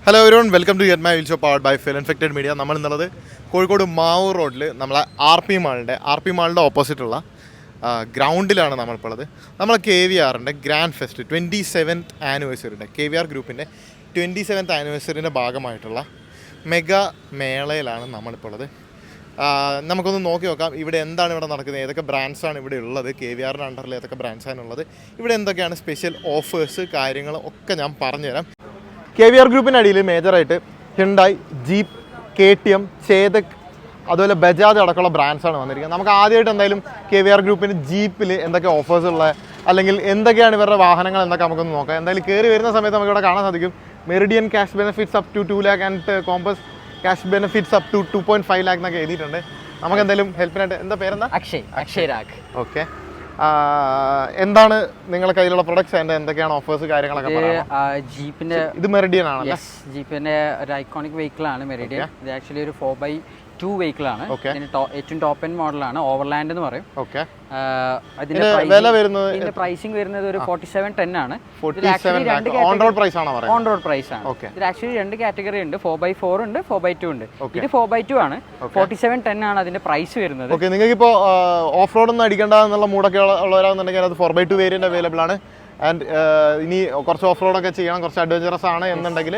Hello everyone, welcome to get my wheel show powered by fill infected media. നമ്മൾ ഇന്നുള്ളത് കോഴിക്കോട് മാവൂർ റോഡിൽ നമ്മളെ R P മാളിൻ്റെ ഓപ്പോസിറ്റുള്ള ഗ്രൗണ്ടിലാണ് നമ്മളിപ്പോൾ ഉള്ളത്. നമ്മളെ KVRൻ്റെ ഗ്രാൻഡ് ഫെസ്റ്റ് 27th ആനിവേഴ്സറിയുടെ KVR ഗ്രൂപ്പിൻ്റെ 27th ആനിവേഴ്സറിൻ്റെ ഭാഗമായിട്ടുള്ള മെഗാ മേളയിലാണ് നമ്മളിപ്പോൾ ഉള്ളത്. നമുക്കൊന്ന് നോക്കി നോക്കാം ഇവിടെ എന്താണ് ഇവിടെ നടക്കുന്നത്, ഏതൊക്കെ ബ്രാൻഡ്സാണ് ഇവിടെ ഉള്ളത്, KVRൻ്റെ അണ്ടറിൽ ഏതൊക്കെ ബ്രാൻഡ്സാണ് ഉള്ളത്, ഇവിടെ എന്തൊക്കെയാണ് സ്പെഷ്യൽ ഓഫേഴ്സ് കാര്യങ്ങൾ ഒക്കെ ഞാൻ പറഞ്ഞുതരാം. KVR ഗ്രൂപ്പിൻ്റെ അടിയിൽ മേജറായിട്ട് ഹിണ്ടായി, ജീപ്പ്, KTM, ചേതക്, അതുപോലെ ബജാജ് അടക്കമുള്ള ബ്രാൻഡ്സാണ് വന്നിരിക്കുന്നത്. നമുക്ക് ആദ്യമായിട്ട് എന്തായാലും KVR ഗ്രൂപ്പിൻ്റെ ജീപ്പിൽ എന്തൊക്കെ ഓഫേഴ്സ് ഉള്ളത് അല്ലെങ്കിൽ എന്തൊക്കെയാണ് ഇവരുടെ വാഹനങ്ങൾ എന്നൊക്കെ നമുക്കൊന്ന് നോക്കാം. എന്തായാലും കയറി വരുന്ന സമയത്ത് നമുക്ക് ഇവിടെ കാണാൻ സാധിക്കും meridian cash benefits up to 2 lakh and compass cash benefits up to 2.5 lakh എന്നൊക്കെ എഴുതിയിട്ടുണ്ട്. നമുക്ക് എന്തായാലും ഹെൽപ്പിനായിട്ട് എന്താ പേരെന്താ? അക്ഷയ് രാഗ്. ഓക്കെ, എന്താണ് നിങ്ങളുടെ കയ്യിലുള്ള പ്രൊഡക്ട്സ്, എന്തൊക്കെയാണ് ഓഫേഴ്സ് കാര്യങ്ങളൊക്കെ? ജീപ്പിന്റെ ഇത് മെറിഡിയൻ ആണ്. ജീപ്പിന്റെ ഒരു ഐക്കോണിക് വെഹിക്കിൾ ആണ് മെറിഡിയൻ. ഇത് ആക്ച്വലി ഒരു 4x2 വെഹിക്കിൾ ആണ്. ഏറ്റവും ടോപ്പ് എൻഡ് മോഡലാണ്, ഓവർലാൻഡ് എന്ന് പറയും. ഇതിന്റെ പ്രൈസിംഗ് വരുന്നത് ഒരു 4710 ആണ്. ഓൺ റോഡ് പ്രൈസ് ആണ്. ഇത് ആക്ച്വലി രണ്ട് കാറ്റഗറി ഉണ്ട്, 4x4 ഉണ്ട്, 4x2 ഉണ്ട്. ഇത് 4x2 ആണ്. 4710 ആണ് അതിന്റെ പ്രൈസ് വരുന്നത്. നിങ്ങൾക്ക് ഇപ്പോൾ ഓഫ് റോഡ് ഒന്നും അടിക്കേണ്ട എന്നുള്ള മൂടൊക്കെ ഉള്ളവരാണെന്നുണ്ടെങ്കിൽ അത് 4x2 വേരിയന്റ് അവൈലബിൾ ആണ്. ആൻഡ് ഇനി കുറച്ച് ഓഫ് റോഡ് ഒക്കെ ചെയ്യണം, കുറച്ച് അഡ്വഞ്ചറസ് ആണ് എന്നുണ്ടെങ്കിൽ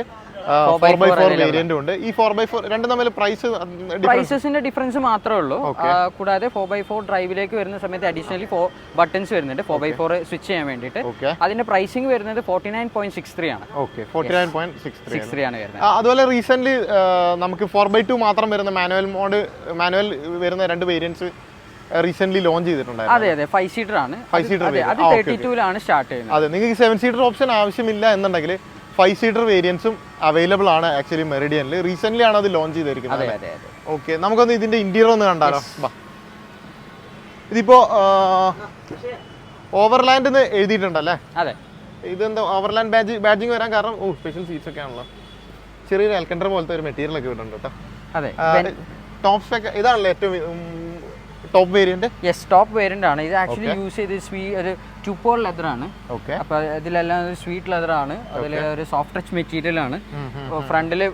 4x4 വേരിയന്റും ഉണ്ട്. ഈ 4x4 രണ്ടും തമ്മിൽ പ്രൈസസിന്റെ ഡിഫറൻസ് മാത്രമേ ഉള്ളൂ. കൂടാതെ 4x4 ഡ്രൈവിലേക്ക് വരുന്ന സമയത്ത് അഡീഷണലി 4 ബട്ടൺസ് വരുന്നുണ്ട് 4x4 സ്വിച്ച് ചെയ്യാൻ വേണ്ടിയിട്ട്. അതിന്റെ പ്രൈസിംഗ് വരുന്നത് 49.63 ആണ്. 49.63 ആണ് വരുന്നത്. അതുപോലെ റീസെന്റ് നമുക്ക് 4x2 മാത്രം വരുന്ന മാനുവൽ വരുന്ന രണ്ട് വേരിയന്റ്സ് റീസെന്റ് ലോഞ്ച് ചെയ്തിട്ടുണ്ട്. അതെ 5 സീറ്റർ ആണ്. 5 സീറ്റർ അത് 32 സ്റ്റാർട്ട് ചെയ്യുന്നത്. അതെ, നിങ്ങൾക്ക് 7 സീറ്റർ ഓപ്ഷൻ ആവശ്യമില്ല എന്നുണ്ടെങ്കിൽ 5 സീറ്റർ വേരിയൻസും അവൈലബിൾ ആണ് ആക്ച്വലി മെറിഡിയനിൽ. റീസെന്റ് ആണ് അത് ലോഞ്ച് ചെയ്തിരിക്കുന്നത്. ഓക്കെ, നമുക്കൊന്ന് ഇതിന്റെ ഇന്റീരിയർ ഒന്ന് കണ്ടാലോ. ഇതിപ്പോ ഓവർലാൻഡ് എന്ന് എഴുതിയിട്ടുണ്ടല്ലേ? അതെ. ഇതെന്താ ഓവർലാൻഡ് ബാഡ്ജിങ് വരാൻ കാരണം? സ്പെഷ്യൽ സീറ്റ്സ് ഒക്കെ ആണല്ലോ. ചെറിയൊരു അൽക്കണ്ടർ പോലത്തെ ഒരു മെറ്റീരിയൽ ഒക്കെ ഇടുന്നുണ്ട് കേട്ടോ. അതെ, ടോപ്പ് സ്പെക്ക് ഇതാണല്ലോ ഏറ്റവും top variant. Yes, top variant ആണ്. ഇത് ആക്ച്വലി യൂസ് ചെയ്ത് ഒരു 2-pole ലെതർ ആണ്. അപ്പൊ ഇതിലെല്ലാം സ്വീറ്റ് ലെതർ ആണ്. അതിൽ ഒരു സോഫ്റ്റ് ടച്ച് മെറ്റീരിയൽ ആണ്. ഫ്രണ്ടില്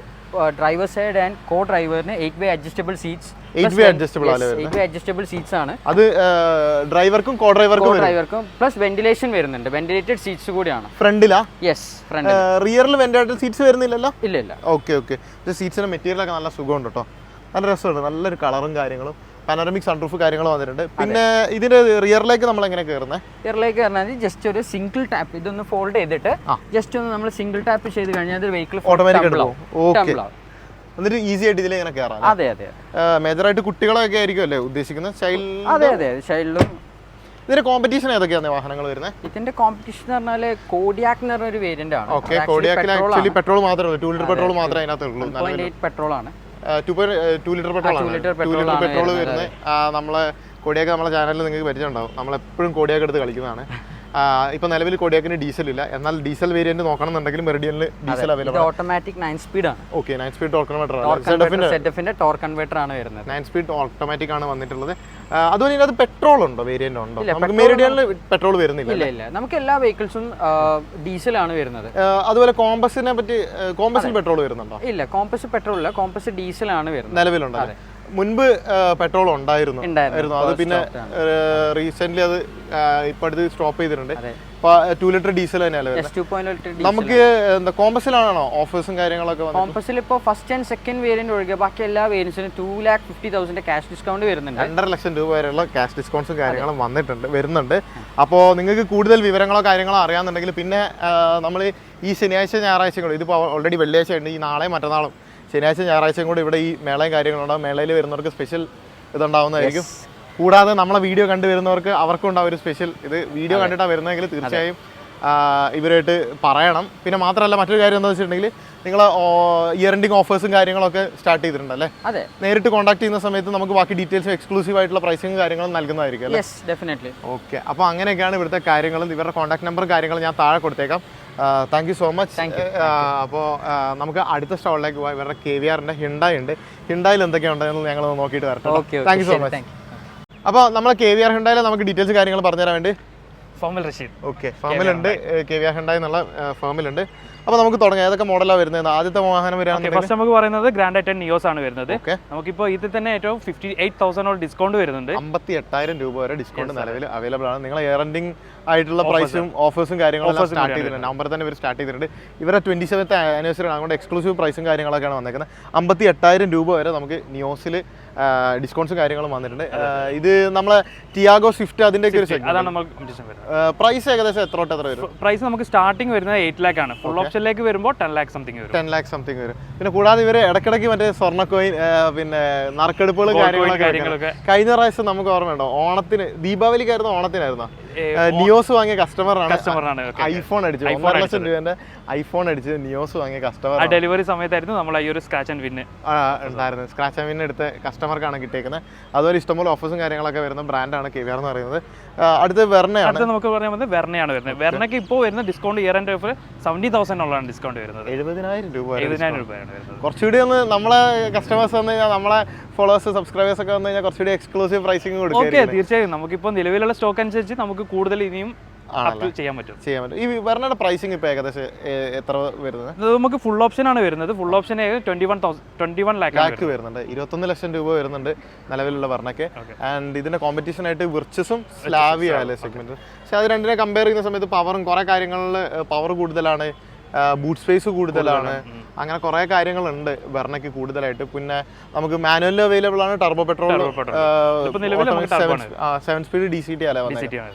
ഡ്രൈവർ സൈഡ് ആൻഡ് കോ ഡ്രൈവറിന് 8-way adjustable seats. 8-way adjustable seats ആണ്. അത് ഡ്രൈവർക്കും കോ ഡ്രൈവർക്കും പ്ലസ് വെന്റിലേഷൻ വരുന്നുണ്ട്. വെന്റിലേറ്റഡ് സീറ്റ്സ് കൂടിയാണ്. ഫ്രണ്ടിലാ? Yes, front. റിയറിൽ വെന്റിലേറ്റഡ് സീറ്റ്സ് വരുന്നില്ലല്ലോ? ഇല്ല. ഓക്കെ. സീറ്റ്സിന്റെ മെറ്റീരിയൽ ഒക്കെ നല്ല സുഖമുണ്ട് കേട്ടോ, നല്ല രസമുണ്ട്, നല്ലൊരു കളറും കാര്യങ്ങളും. പാനോറമിക് സൺറൂഫ് കാര്യങ്ങൾ വന്നിട്ടുണ്ട്. പിന്നെ ഇതിന്റെ റിയറിലേക്ക് നമ്മൾ എങ്ങനെ കയറുന്നത്? റിയറിലേക്ക് കയറുന്നത് ജസ്റ്റ് ഒരു സിംഗിൾ ടാപ്പ്, ഇതൊന്ന് ഫോൾഡ് ചെയ്തിട്ട് ജസ്റ്റ് ഒന്ന് നമ്മൾ സിംഗിൾ ടാപ്പ് ചെയ്ത് കഴിഞ്ഞാൽ വെഹിക്കിൾ ഓട്ടോമാറ്റിക് എന്നിട്ട് ഈസി ആയിട്ട് ഇതിൽ ഇങ്ങനെ കയറാം. അതെ. മേജറായിട്ട് കുട്ടികളൊക്കെ ആയിരിക്കും അല്ലേ ഉദ്ദേശിക്കുന്നത്? അതെ, ചൈൽഡും. ഇതിന്റെ കോമ്പറ്റീഷൻ ഏതൊക്കെയാണ് വാഹനങ്ങൾ വരുന്നത്? ഇതിന്റെ കോമ്പറ്റീഷൻ എന്ന് പറഞ്ഞാൽ കോഡിയാക് എന്ന് പറഞ്ഞ ഒരു വേരിയന്റ് ആണ്. കോഡിയാക്കിൽ ആക്ച്വലി പെട്രോൾ മാത്രമേ ഉള്ളൂ, 2 ലിറ്റർ പെട്രോൾ മാത്രമേ അതിനകത്തുള്ളൂ. 1.8 പെട്രോൾ ആണ്. 2 ലിറ്റർ പെട്രോൾ വരുന്നത്. നമ്മളെ കോഡിയാക്ക് നമ്മളെ ചാനലിൽ നിങ്ങൾക്ക് പരിചയം ഉണ്ടാവും. നമ്മളെപ്പോഴും കോഡിയാക്ക് എടുത്ത് കളിക്കുന്നതാണ്. ഇപ്പൊ നിലവിൽ കോഡിയാക്കിന് ഡീസൽ ഇല്ല, എന്നാൽ ഡീസൽ വേരിയന്റ് നോക്കണമെന്നുണ്ടെങ്കിൽ മെറിഡിയനിൽ ഡീസൽ അവൈലബിൾ. ഓട്ടോമാറ്റിക് 9 സ്പീഡ് ആണ്. 9 സ്പീഡ് ടോർക്ക് കൺവെർട്ടർ ആണ് വരുന്നത്. 9 സ്പീഡ് ഓട്ടോമാറ്റിക് ആണ് വന്നിട്ടുള്ളത്. അതുപോലെ ഇതിനകത്ത് പെട്രോൾ ഉണ്ടോ, വേരിയന്റ് ഉണ്ടോ? നമുക്ക് മെറിഡിയനിൽ പെട്രോൾ വരുന്നില്ല. ഇല്ല, നമുക്ക് എല്ലാ വെഹിക്കിൾസും ഡീസൽ ആണ് വരുന്നത്. അതുപോലെ കോമ്പസിനെ പറ്റി, കോമ്പസിൽ പെട്രോൾ വരുന്നുണ്ടോ? ഇല്ല, കോമ്പസ് പെട്രോൾ ഇല്ല, കോമ്പസ് ഡീസൽ ആണ് വരുന്നത്. നിലവിലുണ്ട്. മുൻപ് പെട്രോൾ ഉണ്ടായിരുന്നു. അത് പിന്നെ റീസെന്റ് അത് ഇപ്പൊ അടുത്ത് സ്റ്റോപ്പ് ചെയ്തിട്ടുണ്ട്. 2 ലിറ്റർ ഡീസൽ തന്നെയല്ലേ വരുന്നത്. നമുക്ക് കോമ്പസിലാണോ ഓഫേഴ്സും കാര്യങ്ങളൊക്കെ? കോമ്പസിൽ ഇപ്പോൾ ഫസ്റ്റ് ആൻഡ് സെക്കൻഡ് വേരിയന്റ് ഒഴികെ ബാക്കി എല്ലാ വേരിയന്റ്സിനും 2,50,000 ക്യാഷ് ഡിസ്കൗണ്ട് വരുന്നുണ്ട്. 2.5 ലക്ഷം രൂപ വരെയുള്ള ക്യാഷ് ഡിസ്കൗണ്ട്സും കാര്യങ്ങളും വരുന്നുണ്ട്. അപ്പോൾ നിങ്ങൾക്ക് കൂടുതൽ വിവരങ്ങളോ കാര്യങ്ങളോ അറിയാമെന്നുണ്ടെങ്കിൽ പിന്നെ നമ്മൾ ഈ ശനിയാഴ്ച ഞായറാഴ്ച കൂടെ, ഇതിപ്പോൾ ഓൾറെഡി വെള്ളിയാഴ്ച ഉണ്ട്, ഈ നാളെയും മറ്റന്നാളും ശനിയാഴ്ച ഞായറാഴ്ചയും കൂടെ ഇവിടെ ഈ മേളയും കാര്യങ്ങളുണ്ടാവും. മേളയിൽ വരുന്നവർക്ക് സ്പെഷ്യൽ ഇതുണ്ടാവുന്നതായിരിക്കും. കൂടാതെ നമ്മളെ വീഡിയോ കണ്ടു വരുന്നവർക്ക് അവർക്കും ഉണ്ടാവും ഒരു സ്പെഷ്യൽ. ഇത് വീഡിയോ കണ്ടിട്ടാണ് വരുന്നതെങ്കിൽ തീർച്ചയായും ഇവരായിട്ട് പറയണം. പിന്നെ മാത്രമല്ല മറ്റൊരു കാര്യം എന്താണെന്ന് വെച്ചിട്ടുണ്ടെങ്കിൽ നിങ്ങൾ ഇയർ എൻഡിങ് ഓഫേഴ്സും കാര്യങ്ങളൊക്കെ സ്റ്റാർട്ട് ചെയ്തിട്ടുണ്ടല്ലേ? അതെ. നേരിട്ട് കോൺടാക്ട് ചെയ്യുന്ന സമയത്ത് നമുക്ക് ബാക്കി ഡീറ്റെയിൽസ് എക്സ്ക്ലൂസീവ് ആയിട്ടുള്ള പ്രൈസിങ് കാര്യങ്ങളും നൽകുന്നതായിരിക്കും അല്ലേ? Yes, definitely. ഓക്കെ, അപ്പോൾ അങ്ങനെയൊക്കെയാണ് ഇവിടുത്തെ കാര്യങ്ങളും. ഇവരുടെ കോൺടാക്ട് നമ്പർ കാര്യങ്ങൾ ഞാൻ താഴെ കൊടുത്തേക്കാം. Thank you so much. അപ്പോൾ നമുക്ക് അടുത്ത സ്റ്റോളിലേക്ക് പോകാം. ഇവരുടെ KVRൻ്റെ ഹിണ്ടായി ഉണ്ട്. ഹിണ്ടായിൽ എന്തൊക്കെയുണ്ടെന്ന് ഞങ്ങൾ നോക്കിയിട്ട് വരട്ടെ. Thank you so much. അപ്പോൾ നമ്മളെ KVR ഹിണ്ടായിൽ നമുക്ക് ഡീറ്റെയിൽസ് കാര്യങ്ങൾ പറഞ്ഞുതരാൻ വേണ്ടി ഫാമിൽ റഷീദ്. ഓക്കെ, ഫാമിലുണ്ട്. KVR ഹിണ്ടായി എന്നുള്ള ഫാമിലുണ്ട്. അപ്പോൾ നമുക്ക് തുടങ്ങാം. ഏതൊക്കെ മോഡലാണ് വരുന്നത്? ആദ്യത്തെ വാഹനം വരികയാണെങ്കിൽ ഫസ്റ്റ് നമുക്ക് പറയുന്നത് ഗ്രാൻഡ് ഐ10 നിയോസ് ആണ് വരുന്നത്. നമുക്കിപ്പോൾ ഇതിൽ തന്നെ ഏറ്റവും 58,000 ഡിസ്കൗണ്ട് വരുന്നുണ്ട്. 58,000 രൂപ വരെ ഡിസ്കൗണ്ട് നിലവിൽ അവൈലബിൾ ആണ്. നിങ്ങൾ ഇയർ എൻഡിങ് ആയിട്ടുള്ള പ്രൈസും ഓഫേഴ്സും കാര്യങ്ങളെല്ലാം സ്റ്റാർട്ട് ചെയ്തിട്ടുണ്ട്. നവംബർ തന്നെ ഇവർ സ്റ്റാർട്ട് ചെയ്തിട്ടുണ്ട്. ഇവരെ 27th ആനിവേഴ്സറി അതുകൊണ്ട് എക്സ്ക്ലൂസീവ് പ്രൈസും കാര്യങ്ങളൊക്കെയാണ് വന്നേക്കുന്നത്. 58,000 രൂപ വരെ നമുക്ക് നിയോസിൽ ഡിസ്കൗണ്ട്സും കാര്യങ്ങളും വന്നിട്ടുണ്ട്. ഇത് നമ്മളെ ടിയാഗോ സ്വിഫ്റ്റ് അതിൻ്റെയൊക്കെ ഒരു അതാണ് നമ്മൾ പ്രൈസ് ഏകദേശം എത്ര വരും? പ്രൈസ് നമുക്ക് സ്റ്റാർട്ടിംഗ് വരുന്നത് 8 lakh ആണ്. ഫുൾ ഓപ്ഷനിലേക്ക് വരുമ്പോൾ 10 lakh സംതിങ് വരും. 10 lakh സംതിങ് വരും. പിന്നെ കൂടാതെ ഇവർ ഇടയ്ക്കിടയ്ക്ക് മറ്റേ സ്വർണ്ണ കോയിൻ പിന്നെ നറുക്കെടുപ്പുകൾ കാര്യങ്ങളൊക്കെ കഴിഞ്ഞ പ്രാവശ്യം നമുക്ക് ഓർമ്മയുണ്ടോ? ഓണത്തിന് ദീപാവലിക്കായിരുന്നു ഓണത്തിനായിരുന്നു നിയോസ് വാങ്ങിയ കസ്റ്റമറാണ് ഐഫോൺ അടിച്ചു. 1.5 ലക്ഷം രൂപേന്റെ ഐഫോൺ അടിച്ച് നിയോസ് വാങ്ങിയ കസ്റ്റമർ. ഡെലിവറി സമയത്തായിരുന്നു നമ്മൾ ഈ ഒരു സ്ക്രാച്ച് ആൻഡ് വിൻ ഉണ്ടായിരുന്നു. സ്ക്രാച്ച് ആൻഡ് വിൻ എടുത്ത കസ്റ്റമർക്കാണ് കിട്ടിയേക്കുന്നത്. അതുപോലെ ഇഷ്ടംപോലെ ഓഫേഴ്സും കാര്യങ്ങളൊക്കെ വരുന്ന ബ്രാൻഡാണ് KVR എന്ന് പറയുന്നത്. അടുത്ത് വെർണയാണ്. നമുക്ക് പറയുന്നത് വെർണയാണ് വരുന്നത്. വെർണയ്ക്ക് ഇപ്പോൾ വരുന്ന discount year and offer 70,000 discount വരുന്നത്. 70,000 രൂപയാണ് വരുന്നത്. കുറച്ചുകൂടി ഒന്ന് നമ്മളെ കസ്റ്റമേഴ്സ് വന്നു കഴിഞ്ഞാൽ നമ്മളെ ഫോളോവേഴ്സ് സബ്സ്ക്രൈബേഴ്സ് ഒക്കെ വന്നു കഴിഞ്ഞാൽ കുറച്ചുകൂടി എക്സ്ക്ലൂസീവ് പ്രൈസിംഗ് കൊടുക്കും. തീർച്ചയായും നമുക്കിപ്പോൾ നിലവിലുള്ള സ്റ്റോക്ക് അനുസരിച്ച് നമുക്ക് കൂടുതൽ ഇനിയും ചെയ്യാൻ പറ്റും. ഈ വെർണയുടെ പ്രൈസിംഗ് ഇപ്പോൾ ഏകദേശം എത്ര വരുന്നത്? നമുക്ക് ഫുൾ ഓപ്ഷൻ ആണ് വരുന്നത്. ഫുൾ ഓപ്ഷൻ 21 lakh വരുന്നുണ്ട്. 21 ലക്ഷം രൂപ വരുന്നുണ്ട് നിലവിലുള്ള വെർണയ്ക്ക്. ആൻഡ് ഇതിന്റെ കോമ്പറ്റീഷൻ ആയിട്ട് വിർച്ചസും സ്ലാവിയ അല്ലേ സെഗ്മെന്റ്. പക്ഷെ അത് രണ്ടിനെ കമ്പയർ ചെയ്യുന്ന സമയത്ത് പവറും കുറെ കാര്യങ്ങളിൽ പവർ കൂടുതലാണ്, ബൂട്ട് സ്പേസ് കൂടുതലാണ്, അങ്ങനെ കുറെ കാര്യങ്ങളുണ്ട് വെർണയ്ക്ക് കൂടുതലായിട്ട്. പിന്നെ നമുക്ക് മാനുവൽ അവൈലബിൾ ആണ്, ടർബോ പെട്രോൾ 7 സ്പീഡ് DCT അല്ലേ വന്നത്.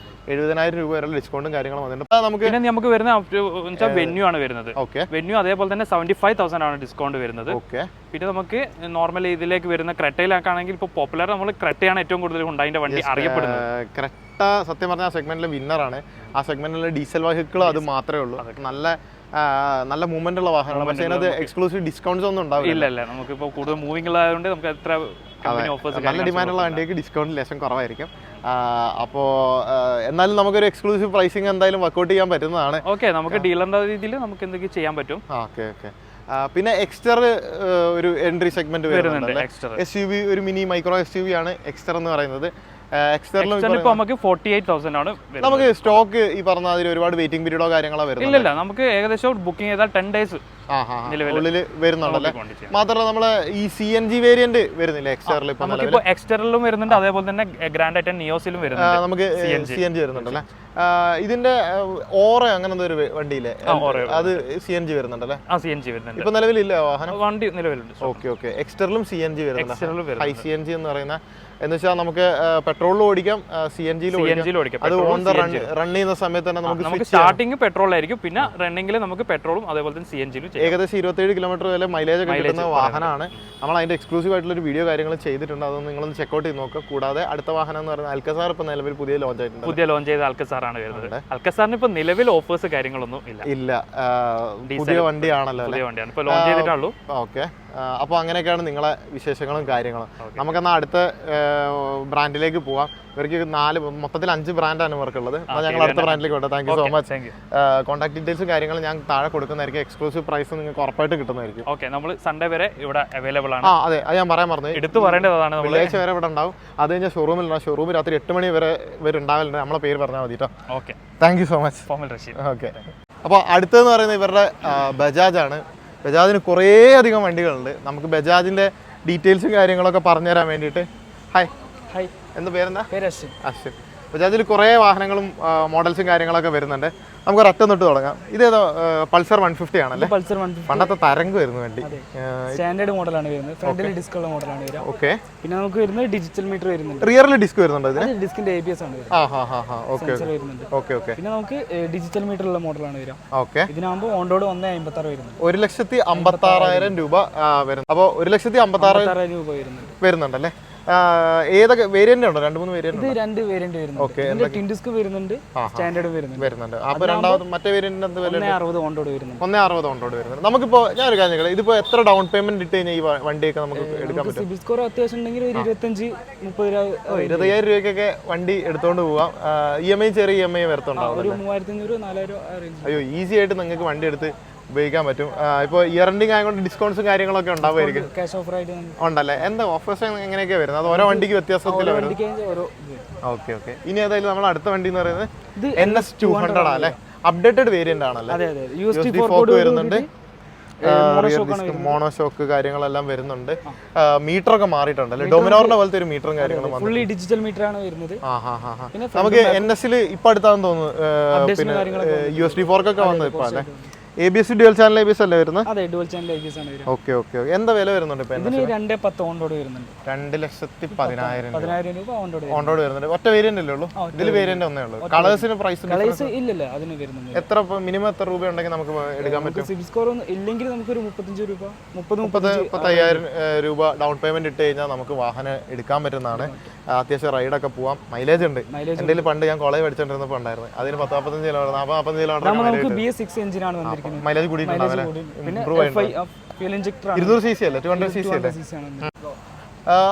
70,000 രൂപ വരെ ഡിസ്കൗണ്ടും കാര്യങ്ങളും വന്നിട്ടുണ്ട്. നമുക്ക് വരുന്ന വെന്യൂ ആണ് വരുന്നത്. വെന്യൂ അതേപോലെ തന്നെ 75,000 ആണ് ഡിസ്കൗണ്ട് വരുന്നത്. പിന്നെ നമുക്ക് നോർമലി ഇതിലേക്ക് വരുന്ന ക്രെറ്റയിലാണെങ്കിൽ ഇപ്പോൾ പോപ്പുലർ നമ്മൾ ക്രെറ്റയാണ് ഏറ്റവും കൂടുതൽ ഹുണ്ടായിന്റെ വണ്ടി അറിയപ്പെടുന്നത്. ക്രെറ്റ സത്യം പറഞ്ഞാൽ ആ സെഗ്മെന്റിലെ വിന്നറാണ്. ആ സെഗ്മെന്റിലെ ഡീസൽ വെഹിക്കിൾ അത് മാത്രമേ ഉള്ളൂ. നല്ല മൂവ്മെന്റ് ഉള്ള വാഹനമാണ്. പക്ഷേ അതിനകത്ത് എക്സ്ക്ലൂസീവ് ഡിസ്കൗണ്ട്സ് ഒന്നും ഉണ്ടാവില്ല. ഇല്ല നമുക്കിപ്പോൾ കൂടുതൽ മൂവിംഗ് ഉള്ളതുകൊണ്ട് നമുക്ക് എത്ര നല്ല ഡിമാൻഡുള്ള വണ്ടിക്ക് ഡിസ്കൗണ്ട് ലേശം കുറവായിരിക്കും. അപ്പോൾ എന്നാലും നമുക്കൊരു എക്സ്ക്ലൂസീവ് പ്രൈസിങ് എന്തായാലും വർക്ക്ഔട്ട് ചെയ്യാൻ പറ്റുന്നതാണ്. നമുക്ക് ഡീലറിന്റെ രീതിയിൽ നമുക്ക് എന്തൊക്കെ ചെയ്യാൻ പറ്റും. പിന്നെ എക്സ്റ്റർ ഒരു എൻട്രി സെഗ്മെന്റ് വരുന്നുണ്ട്. SUV ഒരു മിനി മൈക്രോ SUV ആണ് എക്സ്റ്റർ എന്ന് പറയുന്നത്. നമുക്ക് 48,000 ആണ്. നമുക്ക് സ്റ്റോക്ക് ഈ പറഞ്ഞ അതിൽ ഒരുപാട് വെയിറ്റിംഗ് പീരീഡോ കാര്യങ്ങളോ വരുന്നത്. ഇല്ല നമുക്ക് ഏകദേശം ബുക്കിംഗ് ചെയ്താൽ 10 days ഉള്ളിൽ വരുന്നുണ്ടല്ലേ. മാത്രമല്ല നമ്മളെ ഈ CNG വേരിയന്റ് വരുന്നില്ല എക്സ്റ്ററിൽ. ഇപ്പോൾ എക്സ്റ്ററിലും വരുന്നുണ്ട്, അതേപോലെ തന്നെ ഗ്രാൻഡ് ഐ10 നിയോസിലും വരുന്നുണ്ട്. നമുക്ക് CNG വരുന്നുണ്ടല്ലേ. ഇതിന്റെ ഓറ അങ്ങനത്തെ ഒരു വണ്ടിയില്ലേ, അത് CNG വരുന്നുണ്ടല്ലേ. CNG വരുന്നുണ്ട്. ഇപ്പൊ നിലവിലില്ല വാഹനം, വണ്ടി നിലവിലുണ്ട്. ഓക്കെ എക്സ്റ്ററിലും CNG വരുന്നുണ്ട്. ഹൈ CNG എന്ന് പറയുന്ന എന്ന് വെച്ചാൽ നമുക്ക് പെട്രോളിലും ഓടിക്കാം, CNGയിലും ഓടിക്കാം. അത് ഓൺ ദ റൺ ചെയ്യുന്ന സമയത്ത് തന്നെ നമുക്ക് സ്റ്റാർട്ടിങ് പെട്രോൾ ആയിരിക്കും, പിന്നെ റണ്ണിംഗിൽ നമുക്ക് പെട്രോളും അതേപോലെ തന്നെ CNGയിലും ഏകദേശം 27 കിലോമീറ്റർ വരെ മൈലേജ് കിട്ടുന്ന വാഹനമാണ്. നമ്മൾ അതിന്റെ എക്സ്ക്ലൂസീവ് ആയിട്ടുള്ള ഒരു വീഡിയോ കാര്യങ്ങൾ ചെയ്തിട്ടുണ്ട്. അതൊന്ന് നിങ്ങളൊന്ന് ചെക്കൗട്ട് ചെയ്ത് നോക്കുക. കൂടാതെ അടുത്ത വാഹനം എന്ന് പറയുന്നത് അൽക്കസാർ ഇപ്പൊ നിലവിൽ പുതിയ ലോഞ്ച് ചെയ്ത അൽക്കസാർ ആണ് വരുന്നത്. അൽക്കസാറിന് ഇപ്പൊ നിലവിൽ ഓഫേഴ്സ് കാര്യങ്ങളൊന്നും ഇല്ല. പുതിയ വണ്ടിയാണല്ലോ, ഇപ്പൊ ലോഞ്ച് ചെയ്തിട്ടുള്ളൂ. ഓക്കെ, അപ്പോൾ അങ്ങനെയൊക്കെയാണ് നിങ്ങളെ വിശേഷങ്ങളും കാര്യങ്ങളും. നമുക്കെന്നാൽ അടുത്ത ബ്രാൻഡിലേക്ക് പോവാം. ഇവർക്ക് മൊത്തത്തിൽ 5 ബ്രാൻഡാണ് ഇവർക്കുള്ളത്. അപ്പോൾ ഞങ്ങൾ അടുത്ത ബ്രാൻഡിലേക്ക് പോട്ടെ. Thank you so much. Contact ഡീറ്റെയിൽസും കാര്യങ്ങളും ഞാൻ താഴെ കൊടുക്കുന്നതായിരിക്കും. എക്സ്ക്ലൂസീവ് പ്രൈസ് നിങ്ങൾക്ക് ഉറപ്പായിട്ട് കിട്ടുന്നതായിരിക്കും. ഓക്കെ, നമ്മൾ സൺഡേ വരെ ഇവിടെ അവൈലബിൾ ആണ്. അതെ, അത് ഞാൻ പറയാൻ പറഞ്ഞു. എടുത്തു പറയേണ്ടതാണ്. വെള്ളിയാഴ്ച വരെ ഇവിടെ ഉണ്ടാവും. അത് കഴിഞ്ഞാൽ ഷോറൂമിലുണ്ടാവും. ഷോറൂം രാത്രി 8 മണി വരെ ഉണ്ടാവലുണ്ട്. നമ്മളെ പേര് പറഞ്ഞാൽ മതി കേട്ടോ. Okay, thank you so much. Okay, അപ്പോൾ അടുത്തതെന്ന് പറയുന്നത് ഇവരുടെ ബജാജാണ്. ബജാജിന് കുറേ അധികം വണ്ടികളുണ്ട്. നമുക്ക് ബജാജിൻ്റെ ഡീറ്റെയിൽസും കാര്യങ്ങളൊക്കെ പറഞ്ഞുതരാൻ വേണ്ടിയിട്ട് ഹായ്, എന്താ പേരെന്താ? അശ്വിൻ. ബജാജിൽ കുറേ വാഹനങ്ങളും മോഡൽസും കാര്യങ്ങളൊക്കെ വരുന്നുണ്ട്. നമുക്ക് ഒരൊറ്റ തൊട്ട് തുടങ്ങാം. ഇതേതോ പൾസർ 150 ആണല്ലേ? പൾസർ 150 പണ്ടത്തെ തരംഗ് വരുന്ന വണ്ടി. സ്റ്റാൻഡേർഡ് മോഡലാണ് വരുന്നത്. ഫ്രണ്ടിൽ ഡിസ്ക് ഉള്ള മോഡലാണ് വരിക. ഓക്കെ, പിന്നെ നമുക്ക് വരുന്നത് ഡിജിറ്റൽ മീറ്റർ വരുന്നുണ്ട്. റിയറിൽ ഡിസ്ക് വരുന്നുണ്ട്. ഇതിന് ഡിസ്കിന്റെ ABS ആണ് വരുന്നത്. ഓക്കെ. പിന്നെ നമുക്ക് ഡിജിറ്റൽ മീറ്റർ ഉള്ള മോഡലാണ് വരിക. ഓക്കെ, ഇതിനാകുമ്പോൾ ഓൺ റോഡ് 1.56 വരുന്നുണ്ട്. 1,56,000 രൂപ വരുന്നത്. അപ്പോൾ 1,56,000 രൂപ വരുന്നുണ്ടല്ലേ. ഏതൊക്കെ വേരിയന്റ് ഉണ്ടോ? 2-3 വേരിയന്റ്. ഇത് 2 വേരിയന്റ് വരുന്നുണ്ട്. ടിൻ ഡിസ്ക് വരുന്നുണ്ട്, സ്റ്റാൻഡേർഡ് വരുന്നുണ്ട്. അപ്പോൾ രണ്ടാമത് മറ്റേ വേരിയന്റിന് എന്ത് വില? 1.60 ഓൺ റോഡ് വരുന്നുണ്ട്. 1.60 ഓൺ റോഡ് വരുന്നുണ്ട്. നമുക്കിപ്പോ ഞാനൊരു കാര്യം ചോദിക്കാം, ഇതിപ്പോ എത്ര ഡൗൺ പേയ്മെന്റ് ഇട്ട് കഴിഞ്ഞാൽ ഈ വണ്ടിയൊക്കെ നമുക്ക് എടുക്കാൻ പറ്റും? സിബിൽ സ്കോർ അത്യാവശ്യം ഉണ്ടെങ്കിൽ ഒരു 25-30 രൂപ, 25,000 രൂപയ്ക്കൊക്കെ വണ്ടി എടുത്തോണ്ട് പോവാം. EMI ചെറിയ EMI വരത്തുണ്ടാവും. ഒരു 3,500-4,000. അയ്യോ, ഈസി ആയിട്ട് നിങ്ങൾക്ക് വണ്ടി എടുത്ത് ഉപയോഗിക്കാൻ പറ്റും. ഇപ്പോൾ ഇയർ എൻഡിങ് ആയതുകൊണ്ട് ഡിസ്കൗണ്ട്സും കാര്യങ്ങളൊക്കെ ഉണ്ടാവുമായിരിക്കും. ക്യാഷ് ഓഫർ ആയിട്ട് ഉണ്ടല്ലേ? എന്താ ഓഫേഴ്സ് എങ്ങനെയൊക്കെ വരുന്നത്? അത് ഓരോ വണ്ടിക്ക് വ്യത്യാസത്തിലാണ് വരുന്നത്. ഓക്കെ. ഇനി ഏതായാലും നമ്മൾ അടുത്ത വണ്ടി എന്ന് പറയുന്നത് NS 200 അല്ലേ? അപ്ഡേറ്റഡ് വേരിയന്റ് ആണല്ലേ? അതെ അതെ USB ഫോർക്ക് വരുന്നുണ്ട്, മോണോഷോക്ക് കാര്യങ്ങളെല്ലാം വരുന്നുണ്ട്. മീറ്റർ ഒക്കെ മാറിയിട്ടുണ്ടല്ലേ? ഡൊമിനോറിന്റെ പോലത്തെ ഒരു മീറ്ററും കാര്യങ്ങളും ഫുള്ളി ഡിജിറ്റൽ മീറ്റർ ആണ് വരുന്നത്. നമുക്ക് NS ഇപ്പൊ അടുത്താന്ന് തോന്നുന്നു പിന്നെ USB ഫോർക്കൊക്കെ വന്നത് ഇപ്പൊ അല്ലേ? ABS ഡ്യുവൽ ചാനൽ ABS അല്ലേ വരുന്നത്? അതെ, ഡ്യുവൽ ചാനൽ ABS ആണ് വരുന്നത്. Okay okay. എന്താ വില വരുന്നുണ്ട് ഇപ്പൊ? ഇതിന് 2.10 ഓൺ റോഡ് വരുന്നുണ്ട്. 2,10,000 രൂപ ഓൺ റോഡ് വരുന്നുണ്ട്. ഒറ്റ വേരിയന്റ് അല്ലേ ഉള്ളൂ? ഇതിൽ വേരിയന്റ് ഒന്നേ ഉള്ളൂ. കളേഴ്സിന് പ്രൈസ് ഇല്ലല്ല, അതിന് വരുന്നുണ്ട്. എത്ര മിനിമം എത്ര രൂപ ഉണ്ടെങ്കിൽ നമുക്ക് എടുക്കാൻ പറ്റും? സിബിൽ സ്കോർ ഇല്ലെങ്കിൽ നമുക്കൊരു 35 രൂപ 35,000 രൂപ ഡൗൺ പേയ്മെന്റ് ഇട്ട് കഴിഞ്ഞാൽ നമുക്ക് വാഹനം എടുക്കാൻ പറ്റുന്നതാണ്. അത്യാവശ്യം റൈഡൊക്കെ പോവാം. മൈലേജ് ഉണ്ട്. എൻ്റെ പണ്ട് ഞാൻ കോളേജ് പഠിച്ചോണ്ടിരുന്നപ്പോൾ ഉണ്ടായിരുന്നു. അതിന് 40-45 കിലോമീറ്റർ 40-45 കിലോമീറ്റർ BS6 എഞ്ചിനാണ് വന്നിരിക്കുന്നത്. മൈലേജ് കൂടിയിട്ടുണ്ടാവില്ലേ? 200 cc അല്ലേ? 200 cc അല്ലേ?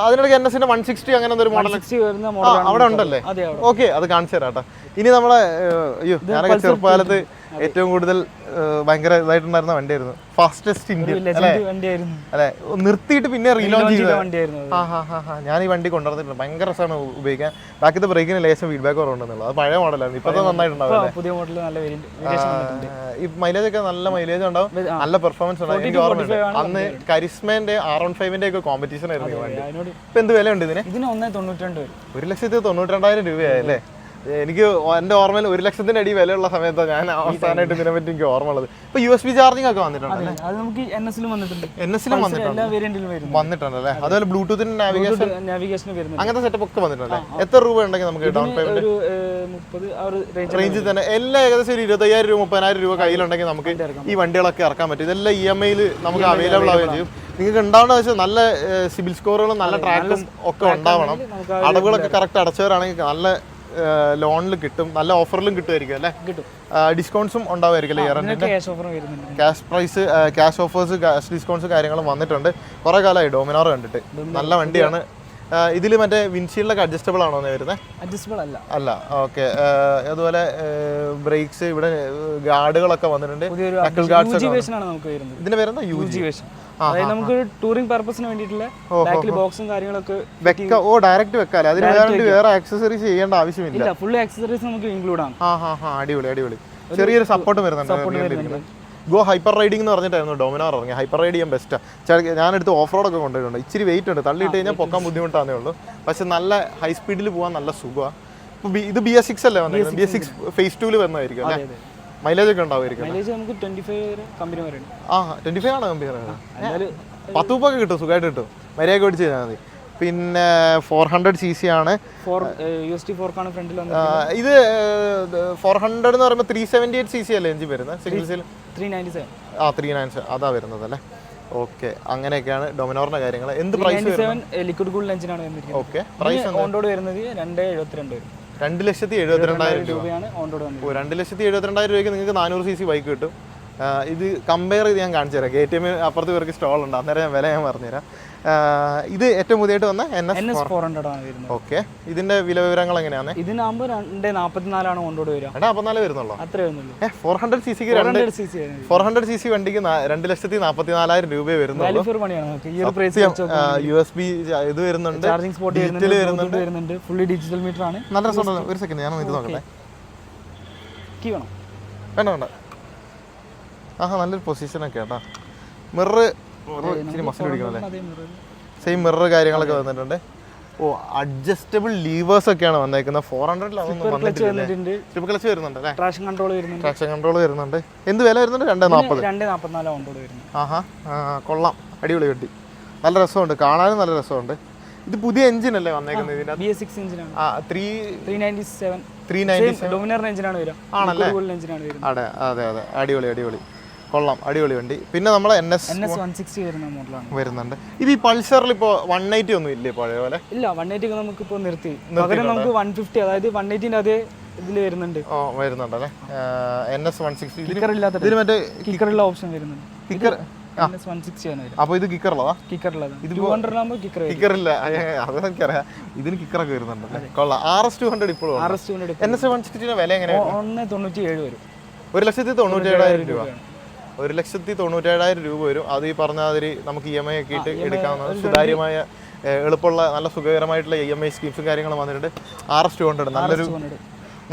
അതിനിടയ്ക്ക് NSന്റെ 160 അങ്ങനെ ഒരു മോഡൽ അവിടെ ഉണ്ടല്ലേ? ഓക്കെ, അത് കാണിച്ചു തരാം കേട്ടോ. ഇനി നമ്മളെ ഞാനൊക്കെ ചെറുപ്പകാലത്ത് ഏറ്റവും കൂടുതൽ ഭയങ്കര ഇതായിട്ടുണ്ടായിരുന്ന വണ്ടിയായിരുന്നു. ഫാസ്റ്റസ്റ്റ് ഇന്ത്യൻ അല്ലെ? നിർത്തിയിട്ട് പിന്നെ റീലോഞ്ച് ചെയ്ത ഞാൻ ഈ വണ്ടി കൊണ്ടുവന്നിട്ടുണ്ട്. ഭയങ്കര രസമാണ് ഉപയോഗിക്കാൻ. ബാക്കിത്തെ ബ്രേക്കിന് ലേശം ഫീഡ്ബാക്ക് കുറവുണ്ടെന്നുള്ളത്. അത് പഴയ മോഡലാണ്. ഇപ്പോഴത്തെ നന്നായിട്ടുണ്ടാവും. ഈ മൈലേജ് ഒക്കെ നല്ല മൈലേജ് ഉണ്ടാവും, നല്ല പെർഫോമൻസ് ഉണ്ടാവും. എനിക്ക് ഓർമ്മയുണ്ട് അന്ന് കരിസ്മേന്റെ R15 ഒക്കെ കോമ്പറ്റീഷൻ ആയിരുന്നു ഈ വണ്ടി. ഇപ്പൊ എന്ത് വിലയുണ്ട് ഇതിന്? 1,92,000 രൂപയായല്ലേ? എനിക്ക് എൻ്റെ ഓർമ്മയിൽ 1,00,000 അടി വിലയുള്ള സമയത്താണ് ഞാൻ അവസാനമായിട്ട് ഇതിനെ പറ്റി എനിക്ക് ഓർമ്മ ഉള്ളത്. ഇപ്പൊ USB ചാർജിങ് ഒക്കെ വന്നിട്ടുണ്ടല്ലേ? വന്നിട്ടുണ്ടല്ലേ? അതുപോലെ ബ്ലൂടൂത്തിന് നാവിഗേഷൻ അങ്ങനത്തെ സെറ്റപ്പ് ഒക്കെ വന്നിട്ടുണ്ടല്ലേ? എത്ര രൂപ ഉണ്ടെങ്കിൽ നമുക്ക് ഡൗൺ പേയ്മെന്റ് റേഞ്ചിൽ തന്നെ എല്ലാം ഏകദേശം ഒരു 25,000 രൂപ 30,000 രൂപ കയ്യിലുണ്ടെങ്കിൽ നമുക്ക് ഈ വണ്ടികളൊക്കെ ഇറക്കാൻ പറ്റും. ഇതെല്ലാം EMI നമുക്ക് അവൈലബിൾ ആവുകയും ചെയ്യും. നിങ്ങൾക്ക് ഉണ്ടാവുന്ന വെച്ചാൽ നല്ല സിബിൽ സ്കോറുകളും നല്ല ട്രാക്കും ഒക്കെ ഉണ്ടാവണം. അടവുകളൊക്കെ കറക്റ്റ് അടച്ചവരാണെങ്കിൽ നല്ല ലോണിൽ കിട്ടും, നല്ല ഓഫറിലും കിട്ടുമായിരിക്കും അല്ലേ? ഡിസ്കൗണ്ട്സും ഉണ്ടാവുമായിരിക്കും അല്ലേ? ഇയറിന്റെ cash price, cash offers, cash discounts കാര്യങ്ങളും വന്നിട്ടുണ്ട്. കുറെ കാലമായി ഡോമിനോർ കണ്ടിട്ട്. നല്ല വണ്ടിയാണ്. ഇതിൽ മറ്റേ വിൻഷീൽഡൊക്കെ അഡ്ജസ്റ്റബിൾ ആണോ വരുന്നത്? അഡ്ജസ്റ്റബിൾ അല്ല. ഓക്കെ. അതുപോലെ ബ്രേക്സ്, ഇവിടെ ഗാർഡുകളൊക്കെ വന്നിട്ടുണ്ട്. ഇതിന് വരുന്ന UG നമുക്ക് ടൂറിംഗ് പർപ്പസിന് വേണ്ടിയിട്ടുള്ള ബാക്കിൽ ബോക്സും കാര്യങ്ങളൊക്കെ ഡയറക്റ്റ് വെക്കാല്ലേ? അതിന് വേറെ ആക്സസറീസ് ചെയ്യേണ്ട ആവശ്യമില്ല. ഫുൾ ആക്സസറീസ് നമുക്ക് ഇൻക്ലൂഡ് ആണ്. അടിപൊളി അടിപൊളി. ചെറിയൊരു സപ്പോർട്ട് വരുന്നുണ്ട്. ഗോ ഹൈപ്പർ റൈഡിംഗ് എന്ന് പറഞ്ഞിട്ടായിരുന്നു ഡോമിനോർ ഇറങ്ങി. ഹൈപ്പർ റൈഡ് ചെയ്യാൻ ബെസ്റ്റാണ്. ഞാനെടുത്ത് ഓഫ് റോഡൊക്കെ കൊണ്ടുപോയിട്ടുണ്ട്. ഇച്ചിരി വെയിറ്റ് ഉണ്ട്, തള്ളിയിട്ട് കഴിഞ്ഞാൽ പൊക്കാൻ ബുദ്ധിമുട്ടാന്നേ ഉള്ളൂ. പക്ഷെ നല്ല ഹൈ സ്പീഡിൽ പോകാൻ നല്ല സുഖമാണ്. ഇത് BS6 അല്ലേ വന്നത്? BS6 phase 2 വന്നതായിരിക്കും അല്ലേ? മൈലേജ് ഒക്കെ ഉണ്ടാവുമായിരിക്കും. 25 ആണ് കമ്പനി. 10 രൂപ കിട്ടും, സുഖമായിട്ട് കിട്ടും. മര്യാദ ഓടിച്ച് ചെയ്താൽ മതി. പിന്നെ 400 cc ആണ്. ഇത് 400 എന്ന് പറയുമ്പോൾ 378 cc അല്ലേ എഞ്ചിൻ വരുന്നത്? സിംഗിൾസിൽ 397 അതാ വരുന്നത് അല്ലേ? ഓക്കെ, അങ്ങനെയൊക്കെയാണ് ഡൊമിനോറിന്റെ കാര്യങ്ങൾ. എന്ത് പ്രൈസ്? ലിക്വിഡ് കൂൾഡ് എഞ്ചിനാണ് വരുന്നത്. ഓക്കെ, പ്രൈസ് ഓൺ റോഡ് വരുന്നത് 2,72,000 വരും. 2,72,000 രൂപയാണ്. 2,72,000 രൂപയ്ക്ക് നിങ്ങൾക്ക് 400 cc ബൈക്ക് കിട്ടും. ഇത് കമ്പയർ ചെയ്ത് ഞാൻ കാണിച്ചു തരാം. KTM അപ്പുറത്ത് പേർക്ക് സ്റ്റോൾ ഉണ്ട്, അന്നേരം ഞാൻ വില ഞാൻ പറഞ്ഞുതരാം. ഇത് ഏറ്റവും പുതിയതായിട്ട് വന്ന NS 400 ആണ് വരുന്നത്. ഓക്കെ, ഇതിന്റെ വില വിവരങ്ങൾ എങ്ങനെയാണ്? ഇതിനാകുമ്പോൾ 2,44 ഓൺ റോഡ് വരിക. 2,44 വരുന്നുള്ളൂ. അത്രേ വരുന്നുള്ളൂ. 400 cc 400 cc വണ്ടിക്ക് 2,44,000 രൂപയെ വരുന്നുള്ളൂ. USB ഇത് വരുന്നുണ്ട്, ചാർജിംഗ് സ്പോട്ട് വരുന്നുണ്ട്, ഫുള്ളി ഡിജിറ്റൽ മീറ്റർ ആണ്. നല്ല രസമുണ്ട്. ഒരു സെക്കൻഡ് ഞാൻ ഇത് നോക്കട്ടെ. കീ വേണം? വേണ്ട. നല്ലൊരു പൊസിഷനൊക്കെ കേട്ടോ. മിറർ ഇച്ചിരി മസിൽ പിടിക്കണല്ലേ? സെയിം മിറർ കാര്യങ്ങളൊക്കെ വന്നിട്ടുണ്ട്. അഡ്ജസ്റ്റബിൾ ലീവേഴ്സ് ഒക്കെയാണ് വന്നേക്കുന്നത്. 400 ക്ലച്ച് വരുന്നുണ്ട് അല്ലേ? ട്രാക്ഷൻ കൺട്രോൾ വരുന്നുണ്ട്. എന്ത് വില വരുന്നുണ്ട്? 2,44 കൊള്ളാം, അടിപൊളി വണ്ടി. നല്ല രസമുണ്ട്, കാണാനും നല്ല രസമുണ്ട്. ഇത് പുതിയ എഞ്ചിൻ അല്ലേ വന്നേക്കുന്നത്? BS6 എഞ്ചിനാണ്. 397 ഡോമിനർ എഞ്ചിനാണ് വരിക. ആണല്ലേ? അതെ, അടിപൊളി, കൊള്ളാം, അടിപൊളി വണ്ടി. പിന്നെ നമ്മളെ NS 160 വരുന്ന മോഡലാണ് വരുന്നുണ്ട്. ഇത് ഈ പൾസറിൽ ഇപ്പോൾ 180 ഒന്നും ഇല്ലേ പഴയ പോലെ? ഇല്ല, 180 നമുക്കിപ്പോൾ നിർത്തി. പകരം നമുക്ക് 150, അതായത് 180 അതേ ഇതിൽ വരുന്നുണ്ട്. വരുന്നുണ്ടല്ലേ? NS 160. ഇതിന് മറ്റേ കിക്കറുള്ള ഓപ്ഷൻ വരുന്നുണ്ട്. കിക്കർ NS 160 ആണ്. അപ്പോൾ ഇത് കിക്കറുള്ളതാ? കിക്കറുള്ളതാണ്. ഇത് 200 കിക്കറില്ല, അത് എനിക്കറിയാം. ഇതിന് കിക്കറൊക്കെ വരുന്നുണ്ടല്ലേ? കൊള്ളാം. RS 200 ഇപ്പോഴും. NS 160 വില എങ്ങനെയാണ്? 1,97 വരും. 1,97,000 രൂപ. 1,97,000 രൂപ വരും. അത് ഈ പറഞ്ഞ മാതിരി നമുക്ക് EMI ഒക്കെ ഇട്ട് എടുക്കാവുന്ന സുതാര്യമായ എളുപ്പമുള്ള നല്ല സുഖകരമായിട്ടുള്ള EMI സ്കീംസും കാര്യങ്ങളും വന്നിട്ടുണ്ട്. RS 200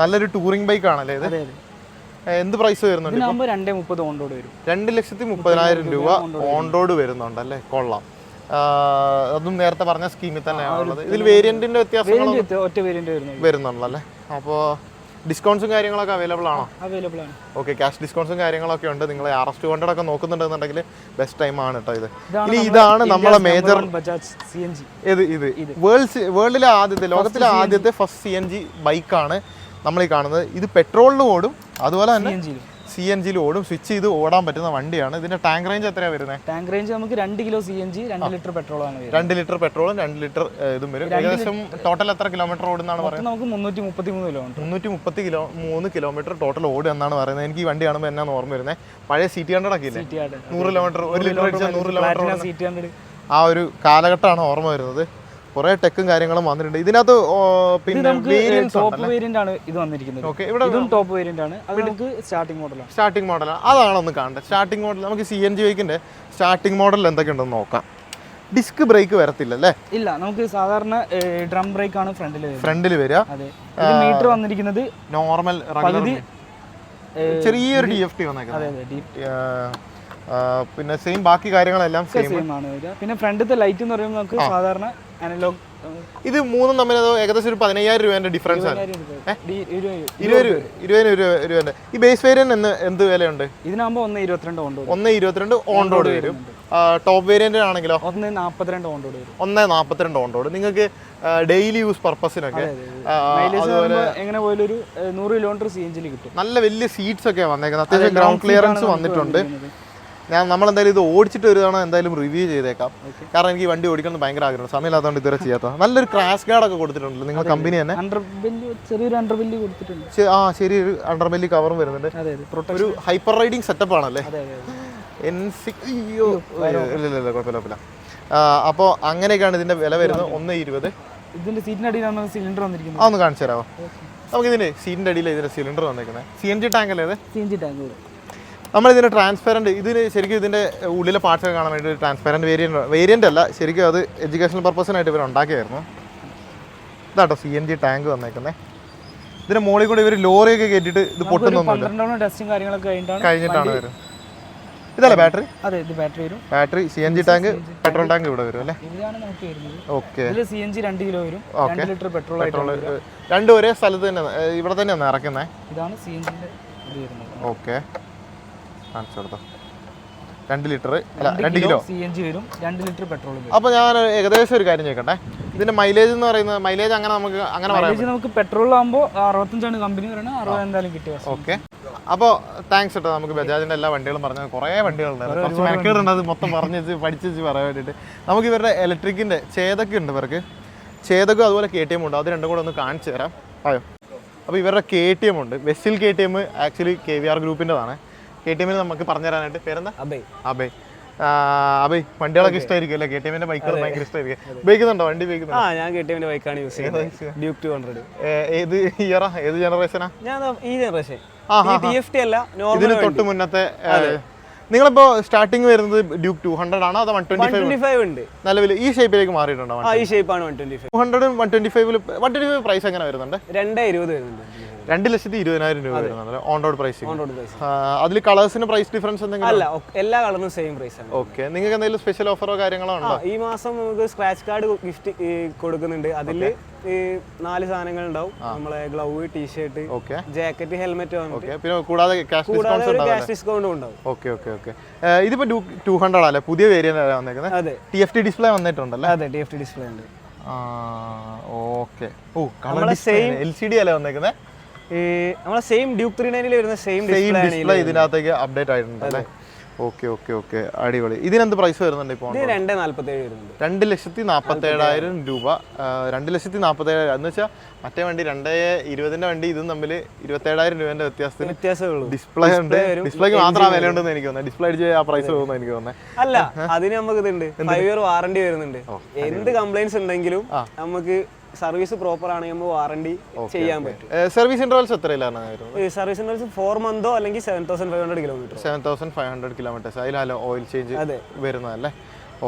നല്ലൊരു ടൂറിംഗ് ബൈക്ക് ആണല്ലേ ഇത്? എന്ത് പ്രൈസ് വരുന്നുണ്ട്? ഇതിനാകുമ്പോൾ 2.30 ഓൺ റോഡ് വരും. 2,30,000 രൂപ ഓൺ റോഡ് വരുന്നുണ്ടല്ലേ? കൊള്ളാം. അതും നേരത്തെ പറഞ്ഞ സ്കീമിൽ തന്നെയാണ് ഉള്ളത്. ഇതിൽ വേരിയന്റിന്റെ വ്യത്യാസങ്ങൾ ഒറ്റ വേരിയന്റ് വരുന്നുണ്ടല്ലേ? അപ്പോൾ ഡിസ്കൗണ്ട്സും കാര്യങ്ങളൊക്കെ അവൈലബിൾ ആണോ? അവൈലബിൾ ആണ്. ഓക്കെ, ക്യാഷ് ഡിസ്കൗണ്ട്സും കാര്യങ്ങളൊക്കെ ഉണ്ട്. നിങ്ങൾ RS200 ഒക്കെ നോക്കുന്നുണ്ടെന്നുണ്ടെങ്കിൽ ബെസ്റ്റ് ടൈം ആണ് കേട്ടോ ഇത്. ഇനി ഇതാണ് നമ്മളെ മേജർ ബജാജ് CNG. ഇത് വേൾഡിലെ ആദ്യത്തെ, ലോകത്തിലെ ആദ്യത്തെ ഫസ്റ്റ് CNG ബൈക്കാണ് നമ്മൾ ഈ കാണുന്നത്. ഇത് പെട്രോളിലും ഓടും, അതുപോലെ തന്നെ CNG ഓടും. സ്വിച്ച് ചെയ്ത് ഓടാൻ പറ്റുന്ന വണ്ടിയാണ്. ഇതിന്റെ ടാങ്ക് റേഞ്ച് എത്രയാണ് വരുന്നത്? ടാങ്ക് റേഞ്ച് നമുക്ക് 2 കിലോ CNG 2 ലിറ്റർ പെട്രോളാണ് വരുന്നത്. 2 ലിറ്റർ പെട്രോളും 2 ലിറ്റർ ഇതും വരും. ഏകദേശം ടോട്ടൽ എത്ര കിലോമീറ്റർ ഓടുന്നാണ് പറയുന്നത്? നമുക്ക് 333 കിലോമീറ്റർ. 333 കിലോമീറ്റർ ടോട്ടൽ ഓടും എന്നാണ് പറയുന്നത്. എനിക്ക് ഈ വണ്ടി കാണുമ്പോൾ എന്നാണ് ഓർമ്മ വരുന്നത്, പഴയ CT100 ഒക്കെ ഇല്ലേ, 100 കിലോമീറ്റർ 1 ലിറ്റർ അടിച്ചാൽ 100 കിലോമീറ്റർ ആ ഒരു കാലഘട്ടമാണ് ഓർമ്മ വരുന്നത്. കുറെ ടെക്കും കാര്യങ്ങളും വന്നിട്ടുണ്ട് ഇതിനകത്ത്. പിന്നെ ടോപ്പ് വേരിയന്റ് ആണ് ഇത് വന്നിരിക്കുന്നത്. ഇതും ടോപ്പ് വേരിയന്റ് ആണ്. അത് നമുക്ക് സ്റ്റാർട്ടിംഗ് മോഡലാണ്. അതാണ് ഒന്ന് കാണേണ്ടത്. സ്റ്റാർട്ടിംഗ് മോഡൽ നമുക്ക് CNG ബൈക്കിന്റെ സ്റ്റാർട്ടിംഗ് മോഡൽ എന്തൊക്കെയുണ്ടെന്ന് നോക്കാം. ഡിസ്ക് ബ്രേക്ക് വരത്തില്ല അല്ലേ? ഇല്ല, നമുക്ക് സാധാരണ ഡ്രം ബ്രേക്ക് ആണ് ഫ്രണ്ടിൽ വരിക. മീറ്റർ വന്നിരിക്കുന്നത് നോർമൽ ചെറിയൊരു DFT വന്നേക്കുന്നത്. പിന്നെ സെയിം ബാക്കി കാര്യങ്ങളെല്ലാം സെയിം ആണ്. പിന്നെ ഫ്രണ്ടിലത്തെ ലൈറ്റ് എന്ന് പറയുമ്പോൾ നമുക്ക് സാധാരണ അനലോഗ്. ഇത് മൂന്നും തമ്മിൽ ഏകദേശം ഒരു 15,000 രൂപേന്റെ ഡിഫറൻസ് ആണ്. 20 രൂപേന്റെ. ഈ ബേസ് വേരിയന്റ് എന്ത് വിലയുണ്ട്? ഇതിനാകുമ്പോൾ 1.22 ഓൺ റോഡ്. 1.22 ഓൺ റോഡ് വരും. ടോപ്പ് വേരിയന്റ് ആണെങ്കിലോ 1.42 ഓൺ റോഡ് വരും. 1.42 ഓൺ റോഡ്. നിങ്ങൾക്ക് ഡെയിലി യൂസ് പർപ്പസിനൊക്കെ എങ്ങനെ പോയാലും ഒരു 100 കിലോമീറ്റർ CNG കിട്ടും. നല്ല വലിയ സീറ്റ്സ് ഒക്കെ വന്നേക്കുന്നത്. അത്യാവശ്യം ഗ്രൗണ്ട് ക്ലിയറൻസ് വന്നിട്ടുണ്ട്. നമ്മളെന്തായാലും ഇത് ഓടിച്ചിട്ട് ഒരു തവണ എന്തായാലും റിവ്യൂ ചെയ്തേക്കാം. കാരണം എനിക്ക് ഈ വണ്ടി ഓടിക്കണം ഭയങ്കര ആഗ്രഹം, സമയമില്ലാത്തതുകൊണ്ട് ഇതുവരെ ചെയ്യാത്ത. നല്ലൊരു ക്രാഷ് ഗാർഡ് ഒക്കെ കൊടുത്തിട്ടുണ്ടല്ലോ നിങ്ങൾ കമ്പനി തന്നെ. ചെറിയൊരു അണ്ടർബെല്ലി കൊടുത്തിട്ടുണ്ട്. ശരിയൊരു അണ്ടർബെല്ലി കവറും വരുന്നുണ്ട്. ഒരു ഹൈപ്പർ റൈഡിങ് സെറ്റപ്പ് ആണല്ലേ? കുഴപ്പമില്ല. അപ്പോൾ അങ്ങനെയൊക്കെയാണ് ഇതിന്റെ വില വരുന്നത്. 1.20. ഇതിന്റെ സീറ്റിനടിയിലാണ് സിലിണ്ടർ വന്നിരിക്കുന്നത്. അതൊന്ന് കാണിച്ചു തരാമോ? നമുക്ക് ഇതിന്റെ സീറ്റിന്റെ അടിയിൽ ഇതിന്റെ സിലിണ്ടർ വന്നിരിക്കുന്നത്. CNG ടാങ്ക് അല്ലേ? CNG tank. നമ്മളിതിൻ്റെ ട്രാൻസ്പെറൻറ്റ്, ഇതിന് ശരിക്കും ഇതിൻ്റെ ഉള്ളിലെ പാർട്സൊക്കെ കാണാൻ വേണ്ടി ഒരു ട്രാൻസ്പെറൻറ്റ് വേരിയൻ്റ് അല്ല, ശരിക്കും അത് എഡ്യൂക്കേഷണൽ പർപ്പസിനായിട്ട് ഇവർ ഉണ്ടാക്കിയായിരുന്നു. ഇതാട്ടോ CNG ടാങ്ക് വന്നേക്കുന്നത്. ഇതിന് മുകളിൽ കൂടെ ഇവർ ലോറിയൊക്കെ കയറ്റിയിട്ട് ഇത് പൊട്ടുന്നൊന്നുമില്ല. ടെസ്റ്റും കാര്യങ്ങളൊക്കെ കഴിഞ്ഞിട്ടാണ് വരുന്നത്. ഇതല്ലേ ബാറ്ററി? അതെ, ഇത് ബാറ്ററി വരും. Battery, CNG tank, petrol tank ഇവിടെ വരും അല്ലേ? ഇതാണ് നമുക്ക് വരുന്നത്. ഓക്കെ. ഇതിൽ CNG 2 കിലോ വരും. 2 ലിറ്റർ പെട്രോൾ. രണ്ടും ഒരേ സ്ഥലത്ത് തന്നെ, ഇവിടെ തന്നെയാണ് ഇറക്കുന്നത്. ഇതാണ് CNGന്റെ ഇത് വരുന്നത്. ഓക്കെ, കാണിച്ചു കൊടുത്തോ. 2 ലിറ്റർ അല്ല 2 കിലോ CNG വരും. 2 ലിറ്റർ പെട്രോൾ വരും. അപ്പോൾ ഞാൻ ഏകദേശം ഒരു കാര്യം ചോദിക്കട്ടെ, ഇതിന്റെ മൈലേജ് എന്ന് പറയുന്നത്, മൈലേജ് അങ്ങനെ നമുക്ക് അങ്ങനെ പറയാം. നമുക്ക് പെട്രോൾ ആകുമ്പോൾ 65 കമ്പനി പറയുന്നത്, 60 എന്തായാലും കിട്ടിയ. ഓക്കെ. അപ്പോൾ താങ്ക്സ് കേട്ടോ. നമുക്ക് ബജാജിന്റെ എല്ലാ വണ്ടികളും പറഞ്ഞത് കുറേ വണ്ടികളുണ്ടായിരുന്നു. കുറച്ച് മെനക്കേടുണ്ട് അത് മൊത്തം പഠിച്ച് പറയാൻ വേണ്ടിയിട്ട്. നമുക്ക് ഇവരുടെ ഇലക്ട്രിക്കിന്റെ ചേതക്ക് ഉണ്ട്. ഇവർക്ക് ചേതക്കും അതുപോലെ KTM ഉണ്ട്. അത് രണ്ടും കൂടെ ഒന്ന് കാണിച്ചു തരാം. ആയോ? അപ്പോൾ ഇവരുടെ KTM ഉണ്ട്. വെസ്സിൽ KTM ആക്ച്വലി KVR ഗ്രൂപ്പിൻ്റെതാണ്. KTM നമുക്ക് പറഞ്ഞു തരാനായിട്ട് പേരെന്താ? അബേ. വണ്ടികളൊക്കെ ഇഷ്ടമായിരിക്കും അല്ലേ? KTMന്റെ ബൈക്കുകൾ ഭയങ്കര ഇഷ്ടമായിരിക്കും. ഉപയോഗിക്കുന്നുണ്ടോ വണ്ടി? ഉപയോഗിക്കുന്നുണ്ടോ? ഞാൻ KTMന്റെ ബൈക്കാണ് യൂസ് ചെയ്യുന്നത്. ഡ്യൂക്ക് 200. ഏത് ഇയറാ, ഏത് ജനറേഷനാ? ഞാൻ ഈ ജനറേഷൻ. TFT അല്ല, ഇതിന് തൊട്ട് മുന്നത്തെ. നിങ്ങളിപ്പോ സ്റ്റാർട്ടിങ് വരുന്നത് ഡ്യൂക്ക് 200 ആണോ അതോ 125 ഉണ്ട്? നിലവിൽ ഈ ഷേപ്പിലേക്ക് മാറിയിട്ടുണ്ടോ? ഈ ഷേപ്പാണ് 125. 200 125 പ്രൈസ് എങ്ങനെ വരുന്നുണ്ട്? 2.20 വരുന്നുണ്ട്. 2,20,000 രൂപ വരുന്നുണ്ട് ഓൺ റോഡ് പ്രൈസ്. അതിൽ കളേഴ്സിന് പ്രൈസ് ഡിഫറൻസ് എന്തെങ്കിലും? അല്ല, എല്ലാ കളറിനും സെയിം പ്രൈസ് ആണ്. ഓക്കെ. നിങ്ങൾക്ക് എന്തെങ്കിലും സ്പെഷ്യൽ ഓഫറോ കാര്യങ്ങളോ ഉണ്ടോ? ഈ മാസം നമുക്ക് സ്ക്രാച്ച് കാർഡ് ഗിഫ്റ്റ് കൊടുക്കുന്നുണ്ട്. അതിൽ 4 സാധനങ്ങൾ ഉണ്ടാവും. നമ്മളെ ഗ്ലൗ, ടീഷർട്ട്, ജാക്കറ്റ്, ഹെൽമെറ്റ്. പിന്നെ കൂടാതെ ക്യാഷ് ഡിസ്കൗണ്ടും ഉണ്ടാവും. ഓക്കെ. ഇതിപ്പോ 200 അല്ലേ? പുതിയ വേരിയന്റ് വന്നേക്കുന്നത്. അതെ. TFT ഡിസ്പ്ലേ വന്നിട്ടുണ്ടല്ലേ? അതെ, TFT ഡിസ്പ്ലേ ഉണ്ട്. ഓക്കെ. LCD അല്ലേ വന്നേക്കുന്നത്? നമ്മളെ സെയിം ഡ്യൂക്ക് 390 വരുന്ന സെയിം ഡിസ്പ്ലേ ഇതിനകത്തേക്ക് അപ്ഡേറ്റ് ആയിട്ടുണ്ട് അല്ലേ? ഓക്കെ. അടിപൊളി. ഇതിനെന്ത് പ്രൈസ് വരുന്നുണ്ട് ഇപ്പോൾ? 2,47 വരുന്നുണ്ട്. 2,47,000 രൂപ. 2,47,000 എന്ന് വെച്ചാൽ മറ്റേ വണ്ടി 2,20 വണ്ടി ഇതും തമ്മിൽ 27,000 രൂപേന്റെ വ്യത്യാസത്തിൽ ഡിസ്പ്ലേ ഉണ്ട്. ഡിസ്പ്ലേക്ക് മാത്രം വില ഉണ്ടെന്ന് എനിക്ക് തോന്നുന്നത്. ഡിസ്പ്ലേ അടിച്ച് ആ പ്രൈസ് പോകുന്നു എനിക്ക് തോന്നുന്നത്. അല്ല, അതിന് നമുക്ക് ഇതുണ്ട്, 5 ഇയർ വാറണ്ടി വരുന്നുണ്ട്. എന്ത് കംപ്ലൈന്റ്സ് ഉണ്ടെങ്കിലും നമുക്ക് സർവീസ് പ്രോപ്പർ ആണെങ്കിൽ വാറണ്ടി ചെയ്യാൻ പറ്റും. സർവീസ് ഇന്റർവൽസ് എത്രയിലാണ് വരുന്നത്? സർവീസ് ഇന്റർവൽസ് 4 മന്തോ അല്ലെങ്കിൽ 7,500 കിലോമീറ്റർ. 7,500 കിലോമീറ്റേഴ്സ്. അതിലല്ലോ ഓയിൽ ചേഞ്ച് വരുന്നതല്ലേ?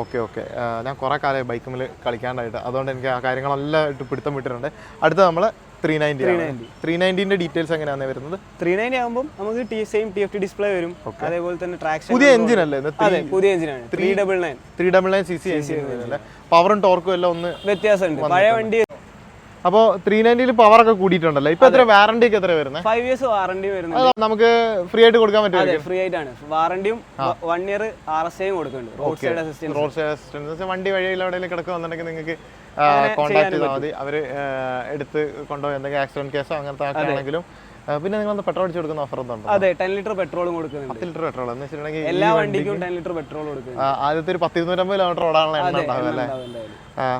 ഓക്കെ. ഞാൻ കുറേ കാലം ബൈക്കുമിൽ കളിക്കാണ്ടായിട്ട്, അതുകൊണ്ട് എനിക്ക് ആ കാര്യങ്ങളെല്ലാം ഇട്ട് പിടുത്തം വിട്ടിട്ടുണ്ട്. അടുത്ത നമ്മൾ 390 ഡീറ്റെയിൽസ് എങ്ങനെയാണ് വരുന്നത്? 390 ആകുമ്പോൾ നമുക്ക് സെയിം TFT ഡിസ്പ്ലേ വരും, അതേപോലെ തന്നെ ട്രാക്ഷൻ. പുതിയ എഞ്ചിൻ അല്ലേ? അതെ, പുതിയ എഞ്ചിനാണ്. 399 cc എഞ്ചിൻ അല്ലേ? പവറും ടോർക്കും എല്ലാം ഒന്ന് വ്യത്യാസമുണ്ട്. പഴയ വണ്ടി അപ്പോൾ 390 പവറൊക്കെ കൂടിയിട്ടുണ്ടല്ലോ. ഇപ്പൊ എത്ര വാറണ്ടി ഒക്കെ എത്ര വരുന്നത്? 5 years വാറണ്ടി വരുന്നത്. നമുക്ക് ഫ്രീ ആയിട്ട് കൊടുക്കാൻ പറ്റുമോ? ഫ്രീ ആയിട്ടാണ് വാറണ്ടിയും 1 year RSAയും കൊടുക്കുന്നുണ്ട്. Road side assistance. വണ്ടി വഴിയിൽ എവിടെയെങ്കിലും കിടക്കുന്നുണ്ടെങ്കിൽ നിങ്ങൾക്ക് കോൺടാക്ട് ചെയ്താൽ മതി. അവര് എടുത്ത് കൊണ്ടുപോയി എന്തെങ്കിലും ആക്സിഡന്റ് കേസോ അങ്ങനത്തെ ആണെങ്കിലും. പിന്നെ നിങ്ങൾ പെട്രോൾ അടിച്ച് കൊടുക്കുന്ന ഓഫർ എന്തുണ്ട്? അതെ, 10 ലിറ്റർ പെട്രോളും കൊടുക്കുന്നുണ്ട്. 10 ലിറ്റർ പെട്രോൾ എന്ന് വെച്ചിട്ടുണ്ടെങ്കിൽ എല്ലാ വണ്ടിക്കും 10 ലിറ്റർ പെട്രോൾ കൊടുക്കുന്നുണ്ട്. ആദ്യത്തെ ഒരു 10-250 കിലോമീറ്റർ ഓടാനുള്ള എണ്ണ ഉണ്ടാവും അല്ലേ?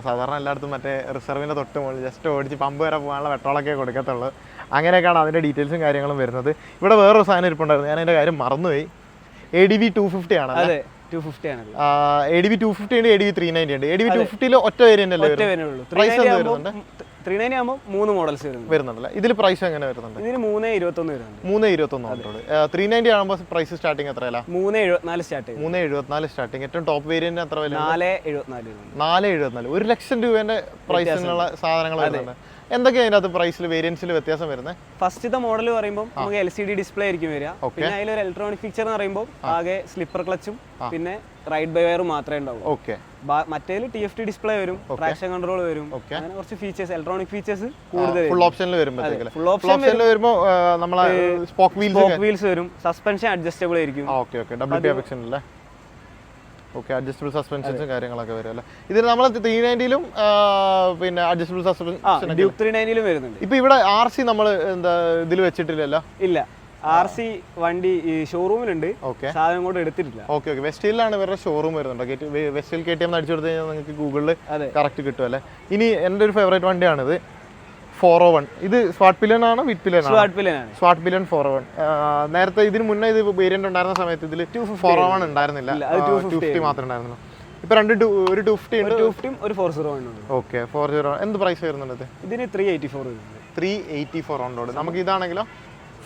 സാധാരണ എല്ലായിടത്തും മറ്റേ റിസർവിന്റെ തൊട്ട് മുകളിൽ ജസ്റ്റ് ഓടിച്ച് പമ്പ് വരെ പോകാനുള്ള പെട്രോളൊക്കെ കൊടുക്കത്തുള്ളൂ. അങ്ങനെയൊക്കെയാണ് അതിന്റെ ഡീറ്റെയിൽസും കാര്യങ്ങളും വരുന്നത്. ഇവിടെ വേറൊരു സാധനം ഇരിപ്പുണ്ടായിരുന്നു, ഞാൻ അതിന്റെ കാര്യം മറന്നുപോയി. ADV 250 ആണ്. അതെ, 250 ആണ്. ADV 250 ഉണ്ട്, ADV 390 ഉണ്ട്. ADV 250 ഒറ്റ വേരിയന്റ് അല്ലേ? 390 ആകുമ്പോൾ 3 മോഡൽസ് വരുന്നുണ്ടല്ലേ? ഇതിൽ പ്രൈസ് എങ്ങനെ വരുന്നുണ്ട്? ഇതിന് 321 വരുന്നുണ്ട്. 321. 390 ആകുമ്പോൾ പ്രൈസ് സ്റ്റാർട്ടിങ് എത്രയല്ല? 374 സ്റ്റാർട്ട്. 374 സ്റ്റാർട്ടിങ്. ഏറ്റവും ടോപ്പ് വേരിയന്റ് എത്ര വില? 474. 1 ലക്ഷം രൂപേന്റെ പ്രൈസിനുള്ള സാധനങ്ങൾ വരുന്നുണ്ട്. എന്തൊക്കെയാണ് അതിനകത്ത് പ്രൈസിൽ വേരിയൻസിൽ വ്യത്യാസം വരുന്നത്? ഫസ്റ്റത്തെ മോഡൽ പറയുമ്പോൾ നമുക്ക് LCD ഡിസ്പ്ലേ ആയിരിക്കും വരിക. പിന്നെ അതിലൊരു ഇലക്ട്രോണിക് ഫീച്ചർ എന്ന് പറയുമ്പോൾ ആകെ സ്ലിപ്പർ ക്ലച്ചും പിന്നെ റൈഡ് ബൈ വയറും മാത്രമേ ഉണ്ടാവൂ. ഓക്കെ. മറ്റേതിൽ TFT ഡിസ്പ്ലേ വരും, ട്രാക്ഷൻ കൺട്രോൾ വരും, അങ്ങനെ കുറച്ച് ഫീച്ചേഴ്സ്, ഇലക്ട്രോണിക് ഫീച്ചേഴ്സ് കൂടുതൽ. ഫുൾ ഓപ്ഷനിൽ വരുമ്പോഴത്തേക്ക് ഫുൾ ഓപ്ഷനിൽ വരുമ്പോൾ നമ്മളെ സ്പോക്ക് വീൽസ് വരും. സസ്പെൻഷൻ അഡ്ജസ്റ്റബിൾ ആയിരിക്കും. ഓക്കെ. WT ഓപ്ഷൻ അല്ലേ? ഓക്കെ. അഡ്ജസ്റ്റബിൾ സസ്പെൻഷൻസും കാര്യങ്ങളൊക്കെ വരും അല്ലേ? ഇതിന് നമ്മൾ 390ലും പിന്നെ അഡ്ജസ്റ്റബിൾ സസ്പെൻഷൻ ഡ്യൂക്ക് 390ലും വരുന്നുണ്ട്. ഇപ്പൊ ഇവിടെ RC നമ്മൾ എന്താ ഇതിൽ വെച്ചിട്ടില്ലല്ലോ? ഇല്ല, RC വണ്ടി ഈ ഷോറൂമിലുണ്ട്, സാധനം കൊണ്ട് എടുത്തിട്ടില്ല. ഓക്കെ. വെസ്റ്റിലാണ് ഇവരുടെ ഷോറൂം വരുന്നുണ്ട്. വെസ്റ്റിൽ KTM അടിച്ചു കൊടുത്തു കഴിഞ്ഞാൽ നിങ്ങൾക്ക് ഗൂഗിളിൽ കറക്റ്റ് കിട്ടും അല്ലേ? ഇനി എൻ്റെ ഒരു ഫേവറേറ്റ് വണ്ടിയാണിത്, 401. ഇത് സ്വാട്ട് പില്ലൻ ആണ്, വിത്ത് പില്ലൻ ആണ്? സ്വാട്ട് പില്ലൻ 401. നേരത്തെ ഇതിന് മുന്നേ ഇത് വേരിയന്റ് ഉണ്ടായിരുന്ന സമയത്ത് ഇതിൽ 401 ഉണ്ടായിരുന്നില്ല, 250 മാത്രമേ ഉണ്ടായിരുന്നുള്ളൂ. ഇപ്പൊ ഒരു 250 ഉണ്ട്, 250 ഒരു 401 ഉണ്ട്. ഓക്കെ. 40 എന്ത് പ്രൈസ് വരുന്നുണ്ട് ഇതിന്? 384 വരുന്നുണ്ട്. 384 ഓൺ. നമുക്ക് ഇതാണെങ്കിലോ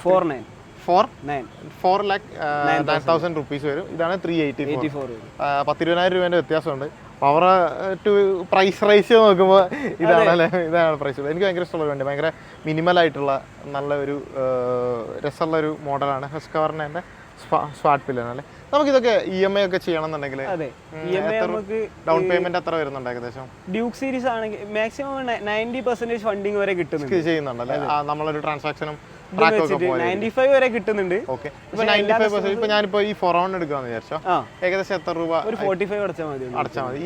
4,9,000 റുപ്പീസ് വരും. ഇതാണ് 384. 10,20,000 രൂപേന്റെ വ്യത്യാസമുണ്ട്. പവർ ടു പ്രൈസ് റേഷ്യോ നോക്കുമ്പോൾ ഇതാണ് പ്രൈസ്. എനിക്ക് ഭയങ്കര ഇഷ്ടമുള്ള വണ്ടി, ഭയങ്കര മിനിമൽ ആയിട്ടുള്ള നല്ല ഒരു രസമുള്ള ഒരു മോഡലാണ്. ഹസ്കവറിന്റെ സ്വാട്ട് പില്ലൻ അല്ലേ? നമുക്കിതൊക്കെ EMI ഒക്കെ ചെയ്യണമെന്നുണ്ടെങ്കിൽ ഡൗൺ പേയ്മെന്റ് എത്ര വരുന്നുണ്ട് ഏകദേശം? ഡ്യൂക്ക് സീരീസ് ആണെങ്കിൽ മാക്സിമം 90% ഫണ്ടിങ് വരെ ചെയ്യുന്നുണ്ടല്ലേ? നമ്മളൊരു ട്രാൻസാക്ഷനും 95 വരെ കിട്ടുന്നുണ്ട്. ഓക്കെ. ഇപ്പൊ 95%. ഇപ്പൊ ഞാനിപ്പോ ഈ 401 എടുക്കാന്ന് വിചാരിച്ചോ, ഏകദേശം എത്ര രൂപ? ഒരു 45 അടച്ചാൽ മതി.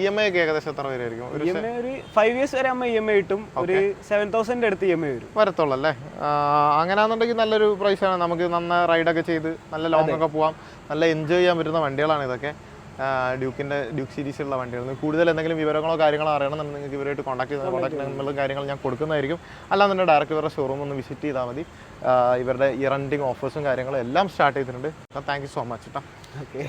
EMI ഒക്കെ ഏകദേശം എത്ര വരെയായിരിക്കും? ഒരു 5 years വരെ നമ്മൾ EMI കിട്ടും. ഒരു 7,000 അടുത്ത് EMI വരത്തുള്ളൂ അല്ലേ? അങ്ങനെയാണെന്നുണ്ടെങ്കിൽ നല്ലൊരു പ്രൈസാണ്. നമുക്ക് നന്നായി റൈഡൊക്കെ ചെയ്ത് നല്ല ലോങ് ഒക്കെ പോവാം, നല്ല എൻജോയ് ചെയ്യാൻ പറ്റുന്ന വണ്ടികളാണ് ഇതൊക്കെ. ഡ്യൂക്ക് സീരീസിലുള്ള വണ്ടികൾ. കൂടുതൽ എന്തെങ്കിലും വിവരങ്ങളോ കാര്യങ്ങളോ അറിയണമെന്നുണ്ടെങ്കിൽ നിങ്ങൾക്ക് ഇവരായിട്ട് കോൺടാക്ട് നമ്പറും കാര്യങ്ങൾ ഞാൻ കൊടുക്കുന്നതായിരിക്കും. അല്ലാന്നുണ്ടെങ്കിൽ ഡയറക്റ്റ് ഇവരുടെ ഷോറൂം ഒന്ന് വിസിറ്റ് ചെയ്താൽ മതി. ഇവരുടെ ഇയർ എൻഡിങ് ഓഫേഴ്സും കാര്യങ്ങളും എല്ലാം സ്റ്റാർട്ട് ചെയ്തിട്ടുണ്ട്. താങ്ക് യു സോ മച്ച് കേട്ടോ. ഓക്കെ.